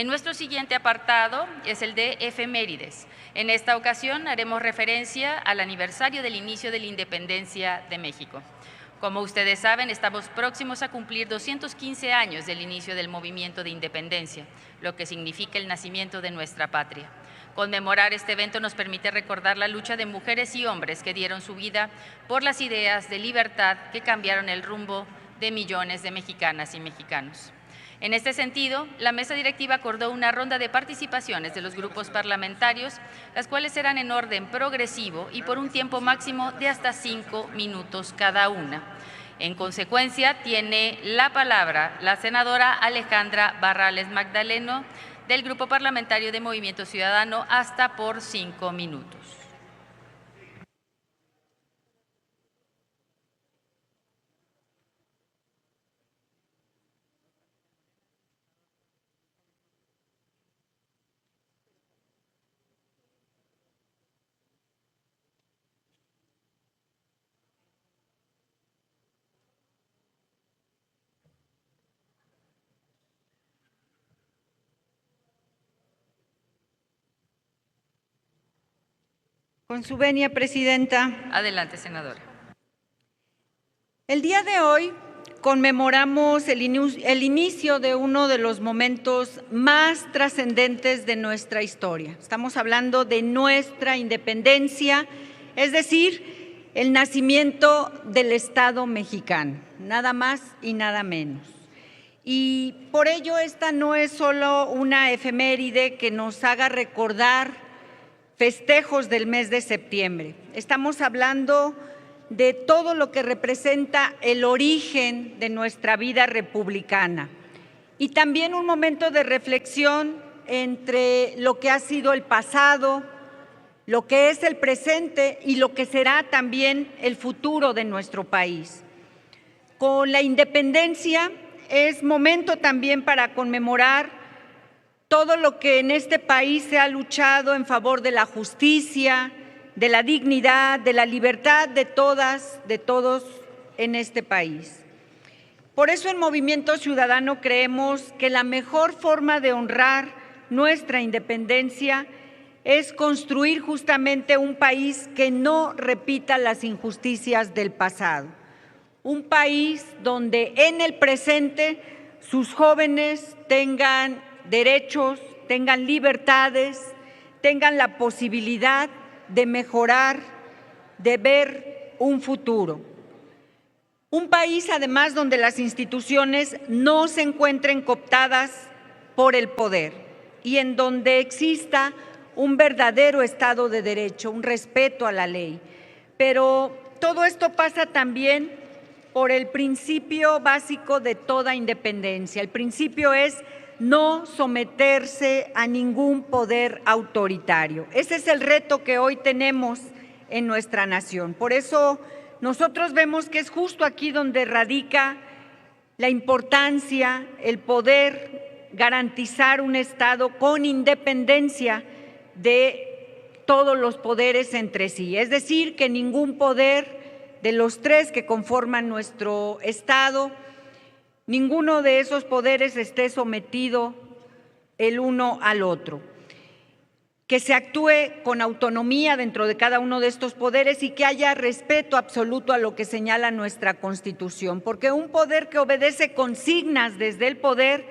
En nuestro siguiente apartado es el de efemérides. En esta ocasión haremos referencia al aniversario del inicio de la independencia de México. Como ustedes saben, estamos próximos a cumplir 215 años del inicio del movimiento de independencia, lo que significa el nacimiento de nuestra patria. Conmemorar este evento nos permite recordar la lucha de mujeres y hombres que dieron su vida por las ideas de libertad que cambiaron el rumbo de millones de mexicanas y mexicanos. En este sentido, la mesa directiva acordó una ronda de participaciones de los grupos parlamentarios, las cuales serán en orden progresivo y por un tiempo máximo de hasta 5 minutos cada una. En consecuencia, tiene la palabra la senadora Alejandra Barrales Magdaleno, del Grupo Parlamentario de Movimiento Ciudadano, hasta por 5 minutos. Con su venia, Presidenta. Adelante, senadora. El día de hoy conmemoramos el inicio de uno de los momentos más trascendentes de nuestra historia. Estamos hablando de nuestra independencia, es decir, el nacimiento del Estado mexicano, nada más y nada menos. Y por ello esta no es solo una efeméride que nos haga recordar festejos del mes de septiembre. Estamos hablando de todo lo que representa el origen de nuestra vida republicana y también un momento de reflexión entre lo que ha sido el pasado, lo que es el presente y lo que será también el futuro de nuestro país. Con la independencia es momento también para conmemorar todo lo que en este país se ha luchado en favor de la justicia, de la dignidad, de la libertad de todas, de todos en este país. Por eso en Movimiento Ciudadano creemos que la mejor forma de honrar nuestra independencia es construir justamente un país que no repita las injusticias del pasado. Un país donde en el presente sus jóvenes tengan derechos, tengan libertades, tengan la posibilidad de mejorar, de ver un futuro. Un país, además, donde las instituciones no se encuentren cooptadas por el poder y en donde exista un verdadero Estado de Derecho, un respeto a la ley. Pero todo esto pasa también por el principio básico de toda independencia. El principio es no someterse a ningún poder autoritario. Ese es el reto que hoy tenemos en nuestra nación. Por eso nosotros vemos que es justo aquí donde radica la importancia, el poder garantizar un Estado con independencia de todos los poderes entre sí. Es decir, que ningún poder de los tres que conforman nuestro Estado, ninguno de esos poderes esté sometido el uno al otro, que se actúe con autonomía dentro de cada uno de estos poderes y que haya respeto absoluto a lo que señala nuestra Constitución, porque un poder que obedece consignas desde el poder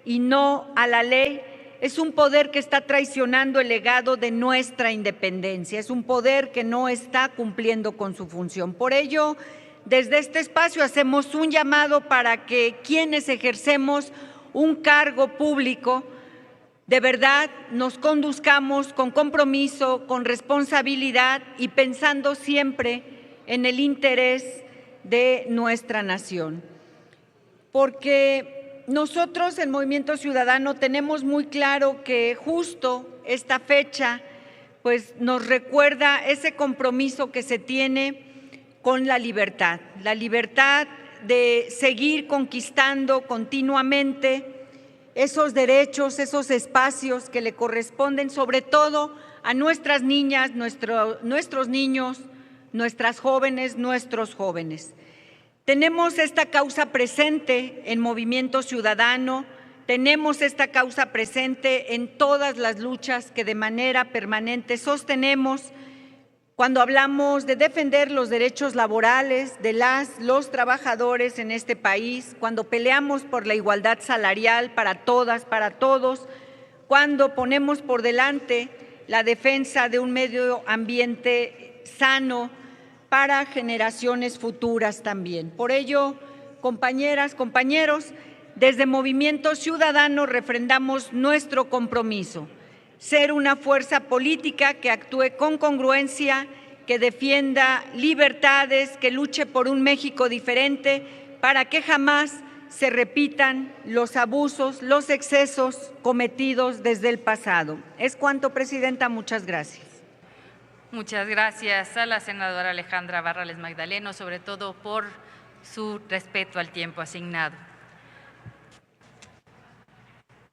y no a la ley es un poder que está traicionando el legado de nuestra independencia, es un poder que no está cumpliendo con su función. Por ello, desde este espacio hacemos un llamado para que quienes ejercemos un cargo público de verdad nos conduzcamos con compromiso, con responsabilidad y pensando siempre en el interés de nuestra nación. Porque nosotros en Movimiento Ciudadano tenemos muy claro que justo esta fecha pues nos recuerda ese compromiso que se tiene con la libertad de seguir conquistando continuamente esos derechos, esos espacios que le corresponden sobre todo a nuestras niñas, nuestros niños, nuestras jóvenes, nuestros jóvenes. Tenemos esta causa presente en Movimiento Ciudadano tenemos esta causa presente en todas las luchas que de manera permanente sostenemos cuando hablamos de defender los derechos laborales de los trabajadores en este país, cuando peleamos por la igualdad salarial para todas, para todos, cuando ponemos por delante la defensa de un medio ambiente sano para generaciones futuras también. Por ello, compañeras, compañeros, desde Movimiento Ciudadano refrendamos nuestro compromiso, ser una fuerza política que actúe con congruencia, que defienda libertades, que luche por un México diferente para que jamás se repitan los abusos, los excesos cometidos desde el pasado. Es cuanto, Presidenta. Muchas gracias. Muchas gracias a la senadora Alejandra Barrales Magdaleno, sobre todo por su respeto al tiempo asignado.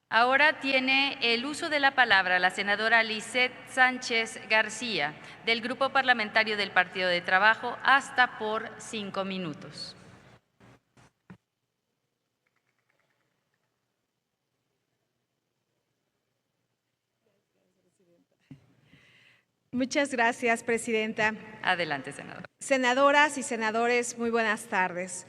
Ahora tiene el uso de la palabra la senadora Lisette Sánchez García, del Grupo Parlamentario del Partido de Trabajo, hasta por 5 minutos. Muchas gracias, Presidenta. Adelante, senadora. Senadoras y senadores, muy buenas tardes.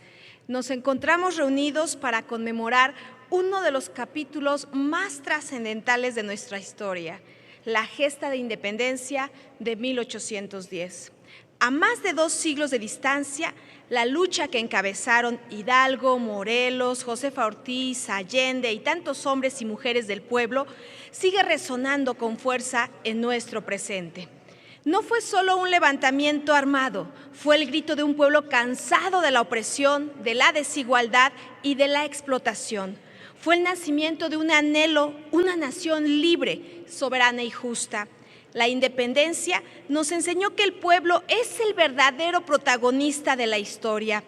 Nos encontramos reunidos para conmemorar uno de los capítulos más trascendentales de nuestra historia, la gesta de independencia de 1810. A más de 2 siglos de distancia, la lucha que encabezaron Hidalgo, Morelos, Josefa Ortiz, Allende y tantos hombres y mujeres del pueblo sigue resonando con fuerza en nuestro presente. No fue solo un levantamiento armado, fue el grito de un pueblo cansado de la opresión, de la desigualdad y de la explotación. Fue el nacimiento de un anhelo, una nación libre, soberana y justa. La independencia nos enseñó que el pueblo es el verdadero protagonista de la historia.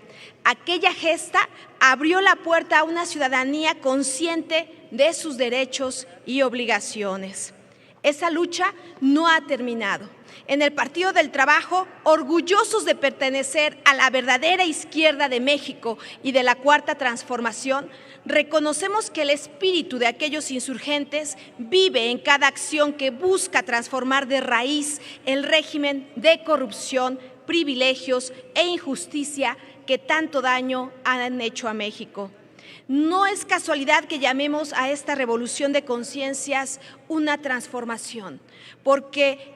Aquella gesta abrió la puerta a una ciudadanía consciente de sus derechos y obligaciones. Esa lucha no ha terminado. En el Partido del Trabajo, orgullosos de pertenecer a la verdadera izquierda de México y de la Cuarta Transformación, reconocemos que el espíritu de aquellos insurgentes vive en cada acción que busca transformar de raíz el régimen de corrupción, privilegios e injusticia que tanto daño han hecho a México. No es casualidad que llamemos a esta revolución de conciencias una transformación, porque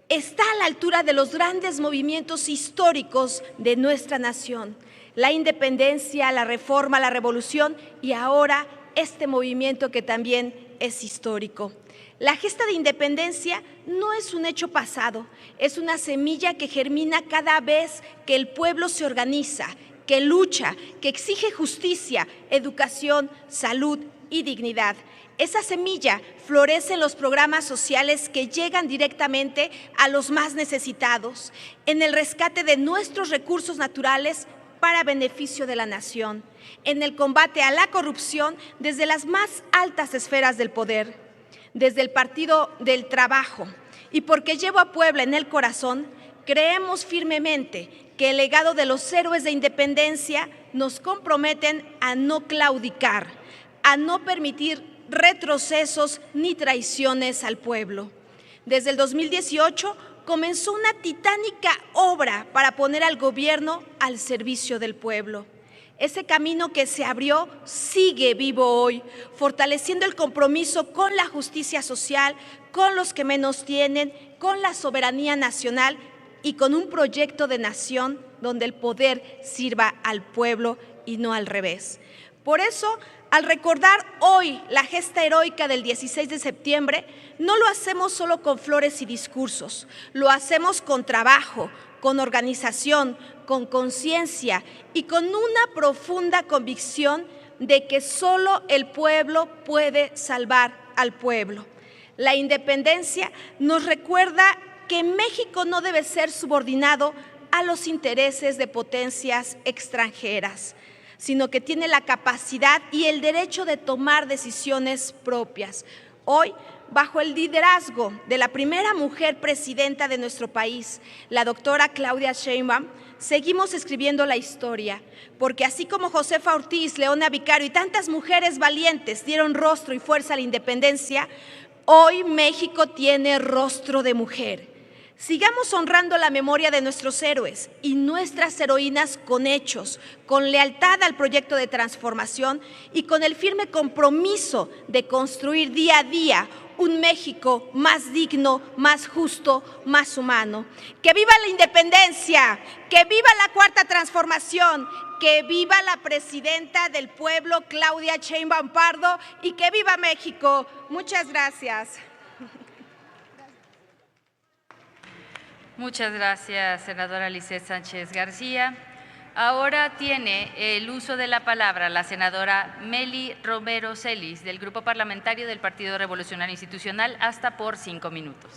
está a la altura de los grandes movimientos históricos de nuestra nación. La independencia, la reforma, la revolución y ahora este movimiento que también es histórico. La gesta de independencia no es un hecho pasado, es una semilla que germina cada vez que el pueblo se organiza, que lucha, que exige justicia, educación, salud y dignidad. Esa semilla florece en los programas sociales que llegan directamente a los más necesitados, en el rescate de nuestros recursos naturales para beneficio de la nación, en el combate a la corrupción desde las más altas esferas del poder, desde el Partido del Trabajo. Y porque llevo a Puebla en el corazón, creemos firmemente que el legado de los héroes de independencia nos comprometen a no claudicar, a no permitir retrocesos ni traiciones al pueblo. Desde el 2018 comenzó una titánica obra para poner al gobierno al servicio del pueblo. Ese camino que se abrió sigue vivo hoy, fortaleciendo el compromiso con la justicia social, con los que menos tienen, con la soberanía nacional y con un proyecto de nación donde el poder sirva al pueblo y no al revés. Por eso, al recordar hoy la gesta heroica del 16 de septiembre, no lo hacemos solo con flores y discursos, lo hacemos con trabajo, con organización, con conciencia y con una profunda convicción de que solo el pueblo puede salvar al pueblo. La independencia nos recuerda que México no debe ser subordinado a los intereses de potencias extranjeras, sino que tiene la capacidad y el derecho de tomar decisiones propias. Hoy, bajo el liderazgo de la primera mujer presidenta de nuestro país, la doctora Claudia Sheinbaum, seguimos escribiendo la historia, porque así como Josefa Ortiz, Leona Vicario y tantas mujeres valientes dieron rostro y fuerza a la independencia, hoy México tiene rostro de mujer. Sigamos honrando la memoria de nuestros héroes y nuestras heroínas con hechos, con lealtad al proyecto de transformación y con el firme compromiso de construir día a día un México más digno, más justo, más humano. ¡Que viva la independencia! ¡Que viva la Cuarta Transformación! ¡Que viva la presidenta del pueblo, Claudia Sheinbaum Pardo! ¡Y que viva México! Muchas gracias. Muchas gracias, senadora Lizeth Sánchez García. Ahora tiene el uso de la palabra la senadora Meli Romero Celis, del Grupo Parlamentario del Partido Revolucionario Institucional, hasta por 5 minutos.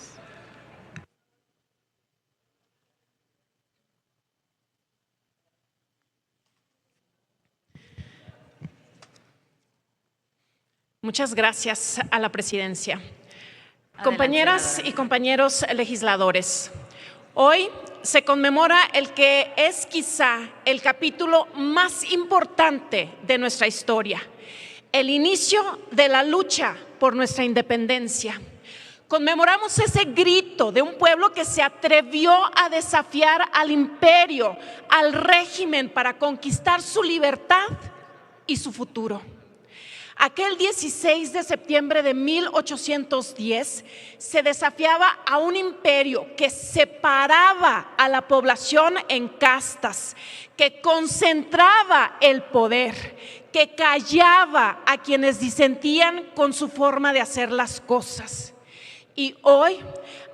Muchas gracias a la presidencia. Adelante, Compañeras senadora. y compañeros legisladores, hoy se conmemora el que es quizá el capítulo más importante de nuestra historia, el inicio de la lucha por nuestra independencia. Conmemoramos ese grito de un pueblo que se atrevió a desafiar al imperio, al régimen, para conquistar su libertad y su futuro. Aquel 16 de septiembre de 1810 se desafiaba a un imperio que separaba a la población en castas, que concentraba el poder, que callaba a quienes disentían con su forma de hacer las cosas. Y hoy,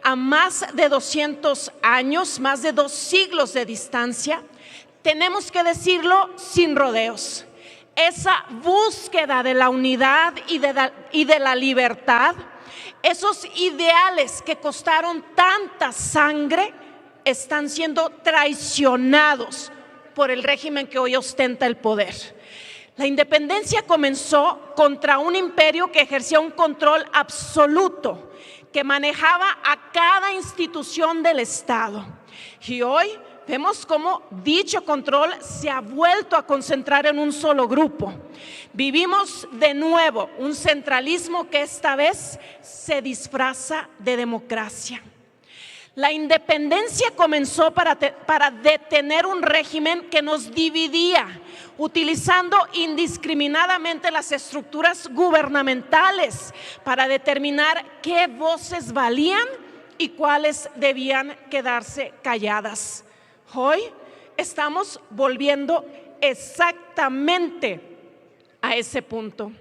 a más de 200 años, más de 2 siglos de distancia, tenemos que decirlo sin rodeos. Esa búsqueda de la unidad y de la libertad, esos ideales que costaron tanta sangre, están siendo traicionados por el régimen que hoy ostenta el poder. La independencia comenzó contra un imperio que ejercía un control absoluto, que manejaba a cada institución del Estado. Y hoy vemos cómo dicho control se ha vuelto a concentrar en un solo grupo. Vivimos de nuevo un centralismo que esta vez se disfraza de democracia. La independencia comenzó para detener un régimen que nos dividía, utilizando indiscriminadamente las estructuras gubernamentales para determinar qué voces valían y cuáles debían quedarse calladas. Hoy estamos volviendo exactamente a ese punto.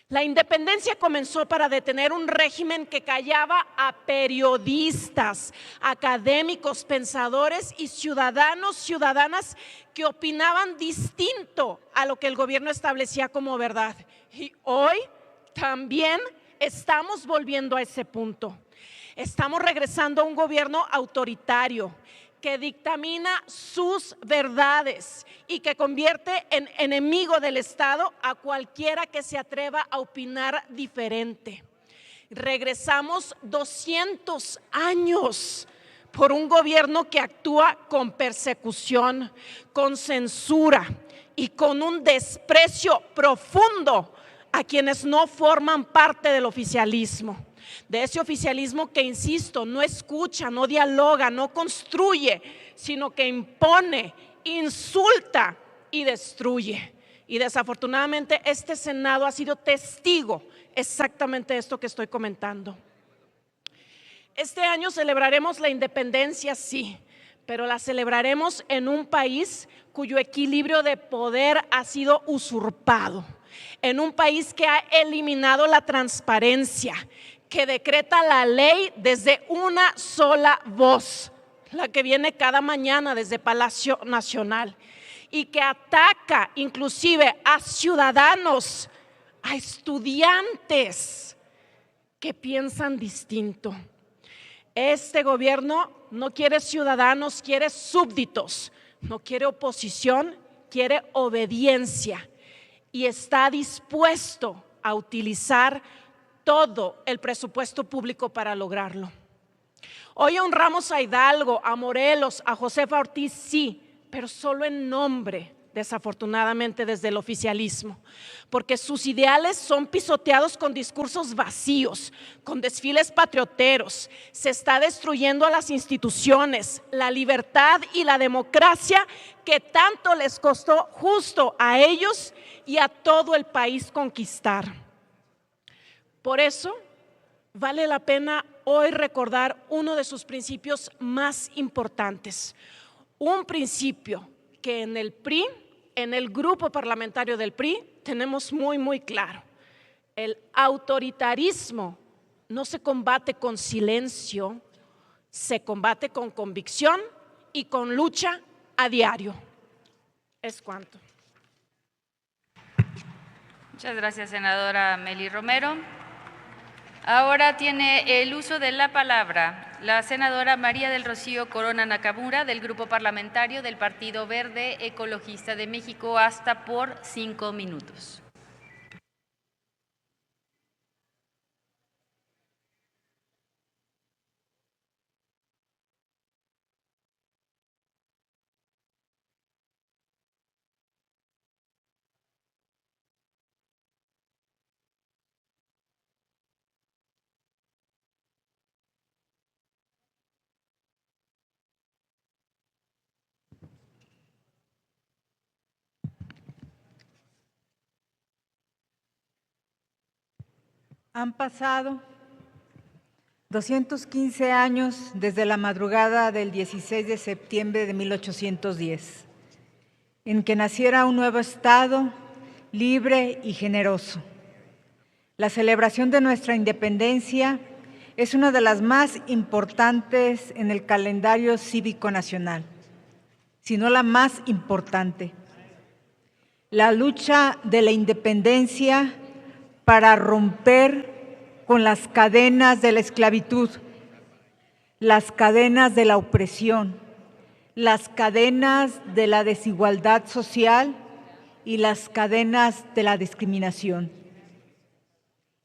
La independencia comenzó para detener un régimen que callaba a periodistas, académicos, pensadores y ciudadanas que opinaban distinto a lo que el gobierno establecía como verdad. Y hoy también estamos volviendo a ese punto. Estamos regresando a un gobierno autoritario que dictamina sus verdades y que convierte en enemigo del Estado a cualquiera que se atreva a opinar diferente. Regresamos 200 años por un gobierno que actúa con persecución, con censura y con un desprecio profundo a quienes no forman parte del oficialismo. De ese oficialismo que, insisto, no escucha, no dialoga, no construye, sino que impone, insulta y destruye. Y desafortunadamente este Senado ha sido testigo exactamente de esto que estoy comentando. Este año celebraremos la independencia, sí, pero la celebraremos en un país cuyo equilibrio de poder ha sido usurpado, en un país que ha eliminado la transparencia, que decreta la ley desde una sola voz, la que viene cada mañana desde Palacio Nacional, y que ataca inclusive a ciudadanos, a estudiantes que piensan distinto. Este gobierno no quiere ciudadanos, quiere súbditos, no quiere oposición, quiere obediencia, y está dispuesto a utilizar todo el presupuesto público para lograrlo. Hoy honramos a Hidalgo, a Morelos, a Josefa Ortiz, sí, pero solo en nombre, desafortunadamente, desde el oficialismo, porque sus ideales son pisoteados con discursos vacíos, con desfiles patrioteros. Se está destruyendo a las instituciones, la libertad y la democracia que tanto les costó justo a ellos y a todo el país conquistar. Por eso, vale la pena hoy recordar uno de sus principios más importantes, un principio que en el PRI, en el grupo parlamentario del PRI, tenemos muy claro. El autoritarismo no se combate con silencio, se combate con convicción y con lucha a diario. Es cuanto. Muchas gracias, senadora Mely Romero. Ahora tiene el uso de la palabra la senadora María del Rocío Corona Nakamura, del Grupo Parlamentario del Partido Verde Ecologista de México, hasta por 5 minutos. Han pasado 215 años desde la madrugada del 16 de septiembre de 1810, en que naciera un nuevo Estado libre y generoso. La celebración de nuestra independencia es una de las más importantes en el calendario cívico nacional, si no la más importante. La lucha de la independencia para romper con las cadenas de la esclavitud, las cadenas de la opresión, las cadenas de la desigualdad social y las cadenas de la discriminación.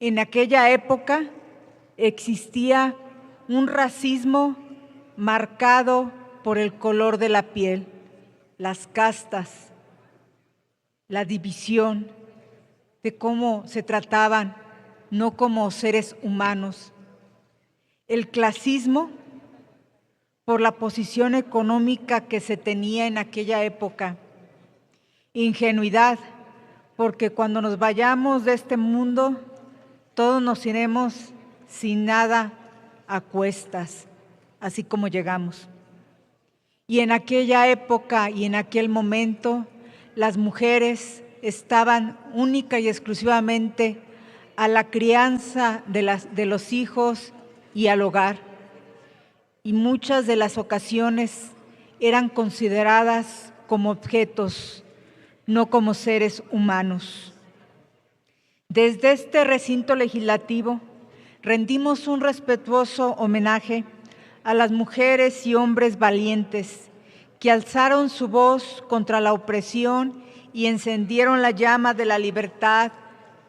En aquella época existía un racismo marcado por el color de la piel, las castas, la división, de cómo se trataban, no como seres humanos. El clasismo, por la posición económica que se tenía en aquella época. Ingenuidad, porque cuando nos vayamos de este mundo, todos nos iremos sin nada a cuestas, así como llegamos. Y en aquella época y en aquel momento, las mujeres estaban única y exclusivamente a la crianza de los hijos y al hogar. Y muchas de las ocasiones eran consideradas como objetos, no como seres humanos. Desde este recinto legislativo rendimos un respetuoso homenaje a las mujeres y hombres valientes que alzaron su voz contra la opresión y encendieron la llama de la libertad,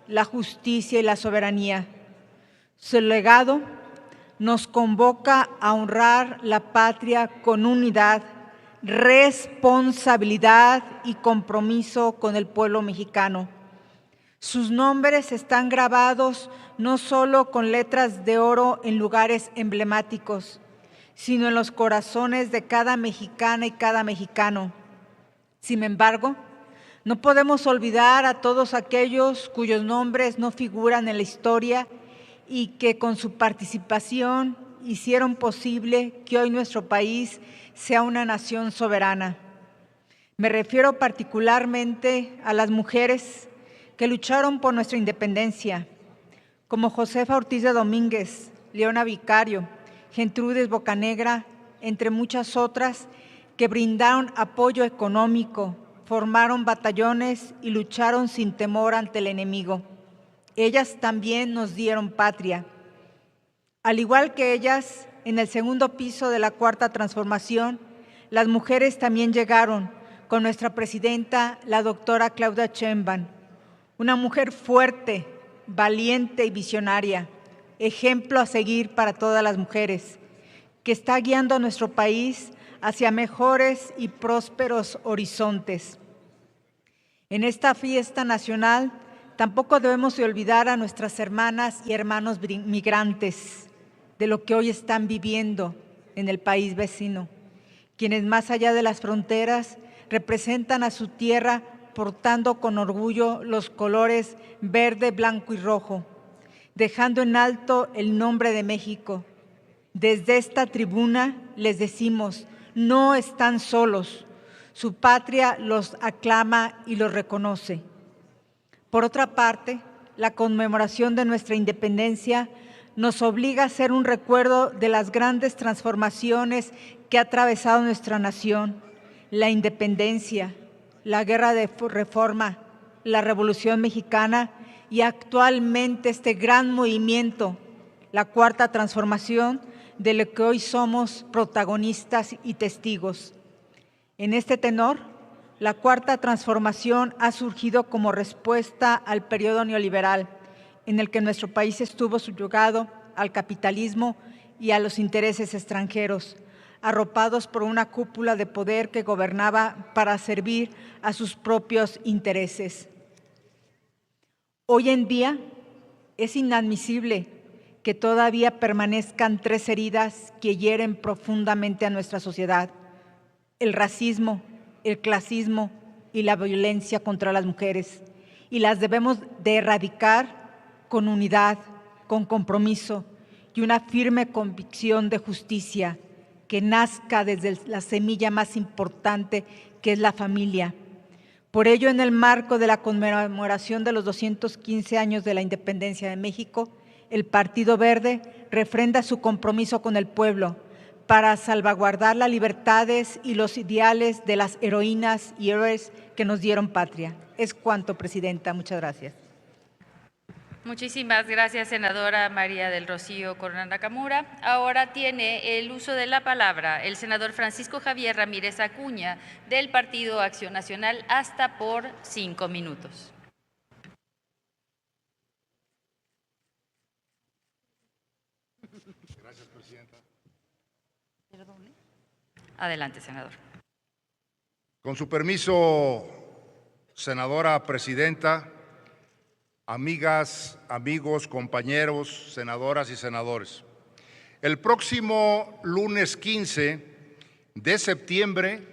la justicia y la soberanía. Su legado nos convoca a honrar la patria con unidad, responsabilidad y compromiso con el pueblo mexicano. Sus nombres están grabados no solo con letras de oro en lugares emblemáticos, sino en los corazones de cada mexicana y cada mexicano. Sin embargo, no podemos olvidar a todos aquellos cuyos nombres no figuran en la historia y que con su participación hicieron posible que hoy nuestro país sea una nación soberana. Me refiero particularmente a las mujeres que lucharon por nuestra independencia, como Josefa Ortiz de Domínguez, Leona Vicario, Gertrudis Bocanegra, entre muchas otras, que brindaron apoyo económico, formaron batallones y lucharon sin temor ante el enemigo. Ellas también nos dieron patria. Al igual que ellas, en el segundo piso de la Cuarta Transformación, las mujeres también llegaron con nuestra presidenta, la doctora Claudia Sheinbaum, una mujer fuerte, valiente y visionaria, ejemplo a seguir para todas las mujeres, que está guiando a nuestro país hacia mejores y prósperos horizontes. En esta fiesta nacional tampoco debemos de olvidar a nuestras hermanas y hermanos migrantes de lo que hoy están viviendo en el país vecino, quienes más allá de las fronteras representan a su tierra portando con orgullo los colores verde, blanco y rojo, dejando en alto el nombre de México. Desde esta tribuna les decimos, no están solos, su patria los aclama y los reconoce. Por otra parte, la conmemoración de nuestra independencia nos obliga a hacer un recuerdo de las grandes transformaciones que ha atravesado nuestra nación, la independencia, la guerra de reforma, la Revolución Mexicana y actualmente este gran movimiento, la Cuarta Transformación, de lo que hoy somos protagonistas y testigos. En este tenor, la Cuarta Transformación ha surgido como respuesta al periodo neoliberal, en el que nuestro país estuvo subyugado al capitalismo y a los intereses extranjeros, arropados por una cúpula de poder que gobernaba para servir a sus propios intereses. Hoy en día es inadmisible que todavía permanezcan tres heridas que hieren profundamente a nuestra sociedad: el racismo, el clasismo y la violencia contra las mujeres, y las debemos de erradicar con unidad, con compromiso y una firme convicción de justicia que nazca desde la semilla más importante, que es la familia. Por ello, en el marco de la conmemoración de los 215 años de la independencia de México, el Partido Verde refrenda su compromiso con el pueblo para salvaguardar las libertades y los ideales de las heroínas y héroes que nos dieron patria. Es cuanto, Presidenta. Muchas gracias. Muchísimas gracias, senadora María del Rocío Corona Nakamura. Ahora tiene el uso de la palabra el senador Francisco Javier Ramírez Acuña, del Partido Acción Nacional, hasta por 5 minutos. Gracias, Presidenta. Adelante, senador. Con su permiso, senadora Presidenta, amigas, amigos, compañeros, senadoras y senadores. El próximo lunes 15 de septiembre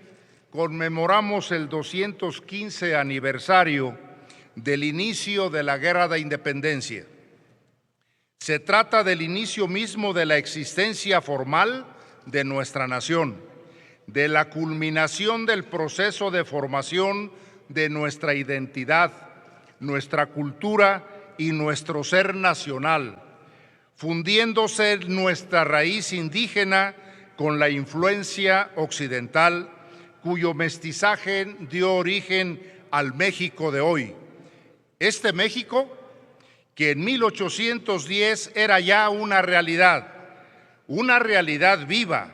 conmemoramos el 215 aniversario del inicio de la Guerra de Independencia. Se trata del inicio mismo de la existencia formal de nuestra nación, de la culminación del proceso de formación de nuestra identidad, nuestra cultura y nuestro ser nacional, fundiéndose nuestra raíz indígena con la influencia occidental, cuyo mestizaje dio origen al México de hoy. Este México, que en 1810 era ya una realidad viva,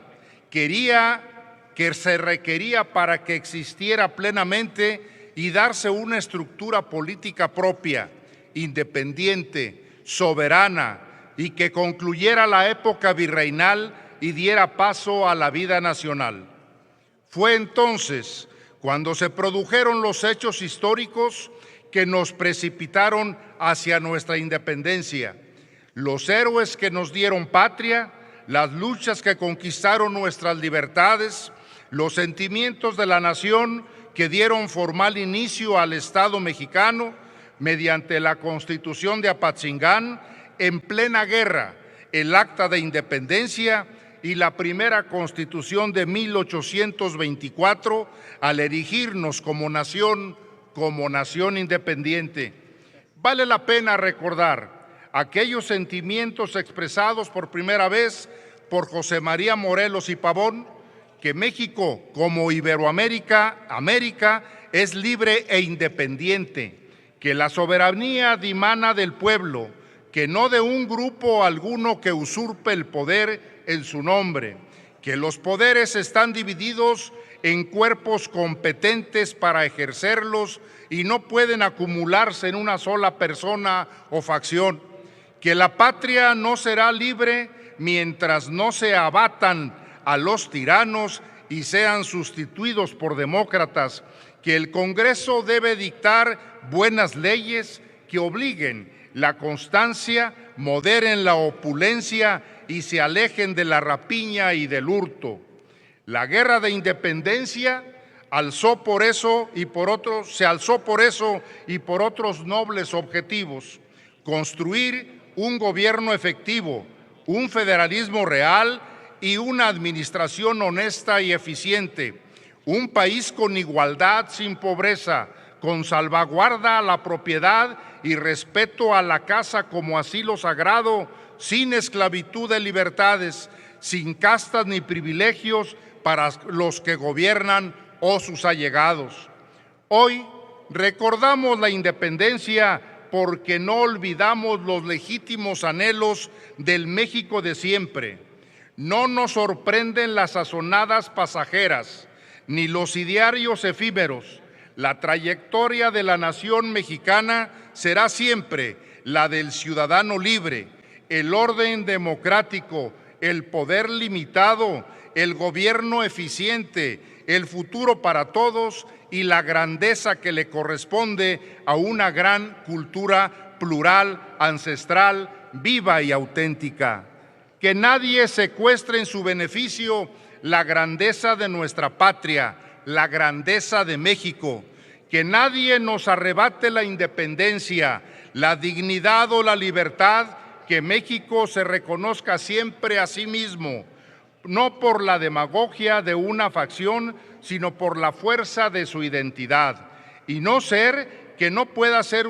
que se requería para que existiera plenamente y darse una estructura política propia, independiente, soberana, y que concluyera la época virreinal y diera paso a la vida nacional. Fue entonces cuando se produjeron los hechos históricos que nos precipitaron hacia nuestra independencia, los héroes que nos dieron patria, las luchas que conquistaron nuestras libertades, los sentimientos de la nación que dieron formal inicio al Estado mexicano mediante la Constitución de Apatzingán, en plena guerra, el Acta de Independencia y la primera Constitución de 1824, al erigirnos como nación independiente. Vale la pena recordar aquellos sentimientos expresados por primera vez por José María Morelos y Pavón, que México, como Iberoamérica, es libre e independiente, que la soberanía dimana del pueblo, que no de un grupo alguno que usurpe el poder en su nombre, que los poderes están divididos en cuerpos competentes para ejercerlos y no pueden acumularse en una sola persona o facción, que la patria no será libre mientras no se abatan a los tiranos y sean sustituidos por demócratas, que el Congreso debe dictar buenas leyes que obliguen la constancia, moderen la opulencia y se alejen de la rapiña y del hurto. La guerra de independencia se alzó por eso y por otros nobles objetivos: construir un gobierno efectivo, un federalismo real y una administración honesta y eficiente, un país con igualdad sin pobreza, con salvaguarda a la propiedad y respeto a la casa como asilo sagrado, sin esclavitud de libertades, sin castas ni privilegios para los que gobiernan o sus allegados. Hoy recordamos la independencia porque no olvidamos los legítimos anhelos del México de siempre. No nos sorprenden las sazonadas pasajeras, ni los idearios efímeros. La trayectoria de la nación mexicana será siempre la del ciudadano libre, el orden democrático, el poder limitado, el gobierno eficiente, el futuro para todos y la grandeza que le corresponde a una gran cultura plural, ancestral, viva y auténtica. Que nadie secuestre en su beneficio la grandeza de nuestra patria, la grandeza de México. Que nadie nos arrebate la independencia, la dignidad o la libertad. Que México se reconozca siempre a sí mismo, no por la demagogia de una facción, sino por la fuerza de su identidad, y el ser que no pueda ser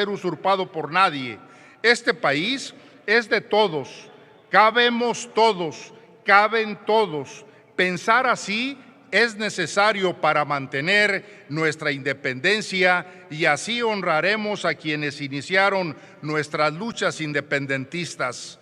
usurpado por nadie. Este país es de todos, cabemos todos, caben todos. Pensar así es necesario para mantener nuestra independencia y así honraremos a quienes iniciaron nuestras luchas independentistas.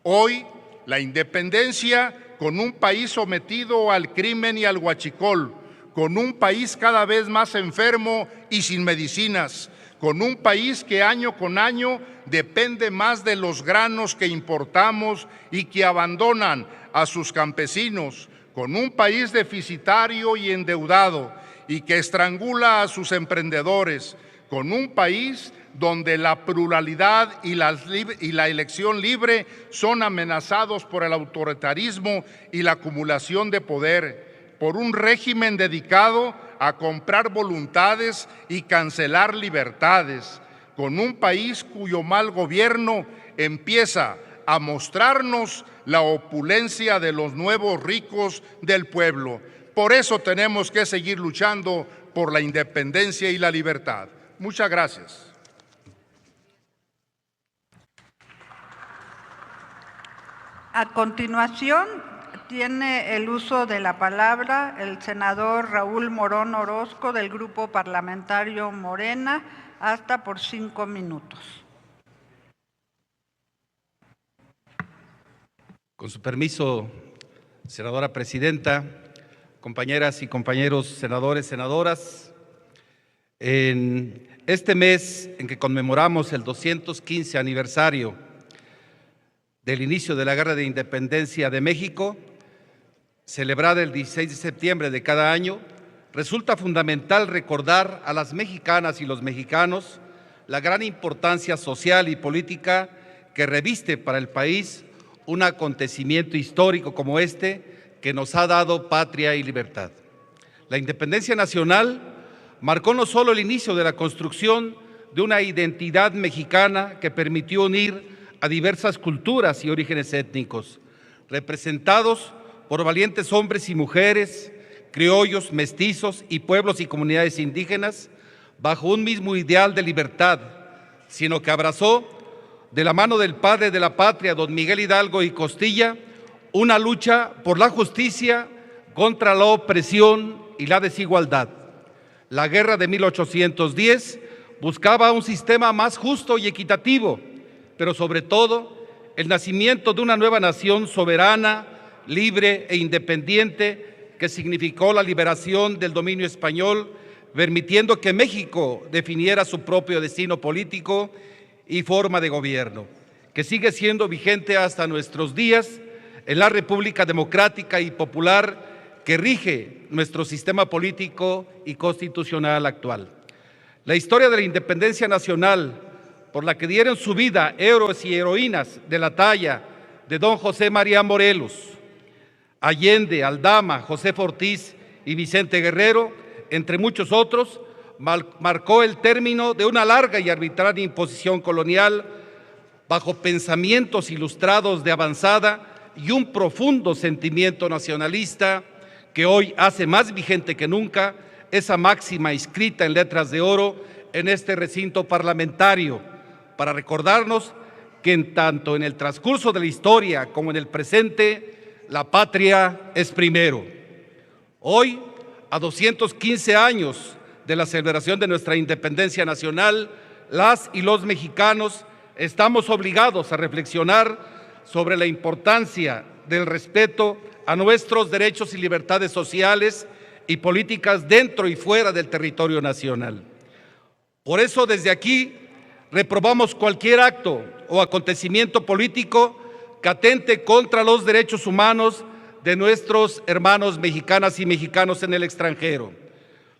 Hoy, la independencia con un país sometido al crimen y al huachicol, con un país cada vez más enfermo y sin medicinas, con un país que año con año depende más de los granos que importamos y que abandonan a sus campesinos, con un país deficitario y endeudado y que estrangula a sus emprendedores, con un país donde la pluralidad y la elección libre son amenazados por el autoritarismo y la acumulación de poder, por un régimen dedicado a comprar voluntades y cancelar libertades, con un país cuyo mal gobierno empieza a mostrarnos la opulencia de los nuevos ricos del pueblo. Por eso tenemos que seguir luchando por la independencia y la libertad. Muchas gracias. A continuación, tiene el uso de la palabra el senador Raúl Morón Orozco del Grupo Parlamentario Morena, hasta por 5 minutos. Con su permiso, senadora presidenta, compañeras y compañeros senadores, senadoras, en este mes en que conmemoramos el 215 aniversario del inicio de la Guerra de Independencia de México, celebrada el 16 de septiembre de cada año, resulta fundamental recordar a las mexicanas y los mexicanos la gran importancia social y política que reviste para el país un acontecimiento histórico como este que nos ha dado patria y libertad. La independencia nacional marcó no solo el inicio de la construcción de una identidad mexicana que permitió unir a diversas culturas y orígenes étnicos, representados por valientes hombres y mujeres, criollos, mestizos y pueblos y comunidades indígenas, bajo un mismo ideal de libertad, sino que abrazó, de la mano del padre de la patria, don Miguel Hidalgo y Costilla, una lucha por la justicia contra la opresión y la desigualdad. La guerra de 1810 buscaba un sistema más justo y equitativo, pero sobre todo el nacimiento de una nueva nación soberana, libre e independiente que significó la liberación del dominio español, permitiendo que México definiera su propio destino político y forma de gobierno, que sigue siendo vigente hasta nuestros días en la República Democrática y Popular que rige nuestro sistema político y constitucional actual. La historia de la independencia nacional, por la que dieron su vida héroes y heroínas de la talla de don José María Morelos, Allende, Aldama, José Ortiz y Vicente Guerrero, entre muchos otros, marcó el término de una larga y arbitraria imposición colonial bajo pensamientos ilustrados de avanzada y un profundo sentimiento nacionalista que hoy hace más vigente que nunca esa máxima escrita en letras de oro en este recinto parlamentario, para recordarnos que tanto en el transcurso de la historia como en el presente, la patria es primero. Hoy, a 215 años de la celebración de nuestra independencia nacional, las y los mexicanos estamos obligados a reflexionar sobre la importancia del respeto a nuestros derechos y libertades sociales y políticas dentro y fuera del territorio nacional. Por eso, desde aquí, reprobamos cualquier acto o acontecimiento político que atente contra los derechos humanos de nuestros hermanos mexicanas y mexicanos en el extranjero.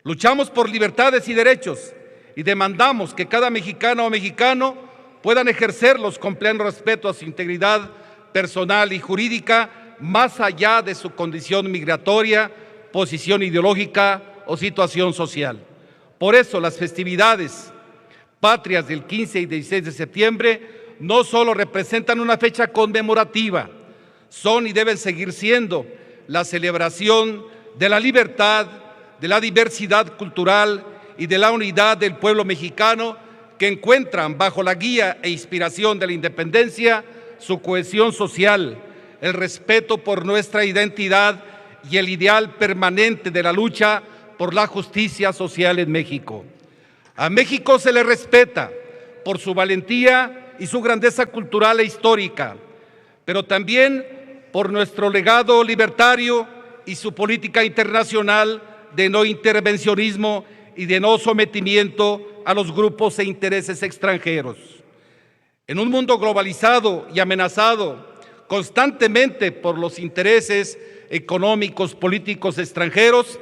Luchamos por libertades y derechos y demandamos que cada mexicana o mexicano puedan ejercerlos con pleno respeto a su integridad personal y jurídica, más allá de su condición migratoria, posición ideológica o situación social. Por eso las festividades patrias del 15 y 16 de septiembre no solo representan una fecha conmemorativa, son y deben seguir siendo la celebración de la libertad, de la diversidad cultural y de la unidad del pueblo mexicano, que encuentran bajo la guía e inspiración de la independencia su cohesión social, el respeto por nuestra identidad y el ideal permanente de la lucha por la justicia social en México. A México se le respeta por su valentía y su grandeza cultural e histórica, pero también por nuestro legado libertario y su política internacional de no intervencionismo y de no sometimiento a los grupos e intereses extranjeros. En un mundo globalizado y amenazado constantemente por los intereses económicos, políticos extranjeros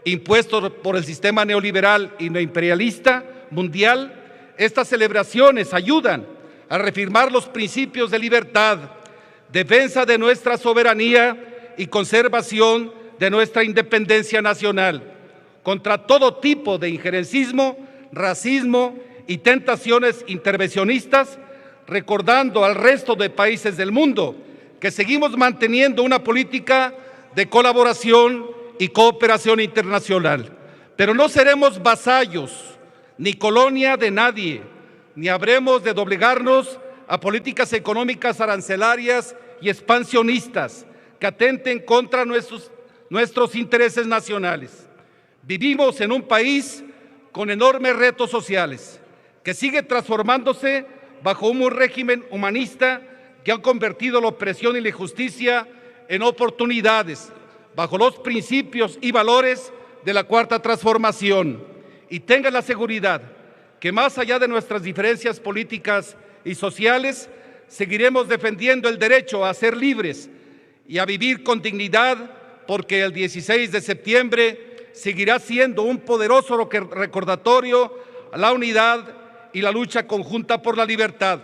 impuestos por el sistema neoliberal y neoimperialista mundial, estas celebraciones ayudan a reafirmar los principios de libertad, defensa de nuestra soberanía y conservación de nuestra independencia nacional, contra todo tipo de injerencismo, racismo y tentaciones intervencionistas, recordando al resto de países del mundo que seguimos manteniendo una política de colaboración y cooperación internacional. Pero no seremos vasallos ni colonia de nadie, ni habremos de doblegarnos a políticas económicas arancelarias y expansionistas que atenten contra nuestros intereses nacionales. Vivimos en un país con enormes retos sociales, que sigue transformándose bajo un régimen humanista que ha convertido la opresión y la injusticia en oportunidades, bajo los principios y valores de la Cuarta Transformación. Y tenga la seguridad que más allá de nuestras diferencias políticas y sociales, seguiremos defendiendo el derecho a ser libres y a vivir con dignidad, porque el 16 de septiembre seguirá siendo un poderoso recordatorio a la unidad y la lucha conjunta por la libertad.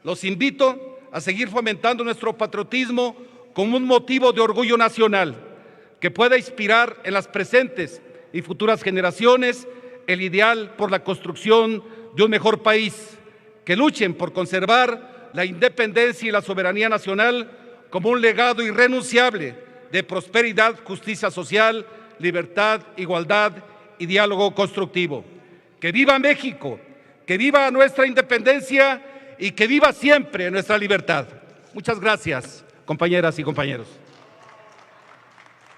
Los invito a seguir fomentando nuestro patriotismo como un motivo de orgullo nacional que pueda inspirar en las presentes y futuras generaciones el ideal por la construcción de un mejor país, que luchen por conservar la independencia y la soberanía nacional como un legado irrenunciable de prosperidad, justicia social, libertad, igualdad y diálogo constructivo. ¡Que viva México! ¡Que viva nuestra independencia y que viva siempre nuestra libertad! Muchas gracias, compañeras y compañeros.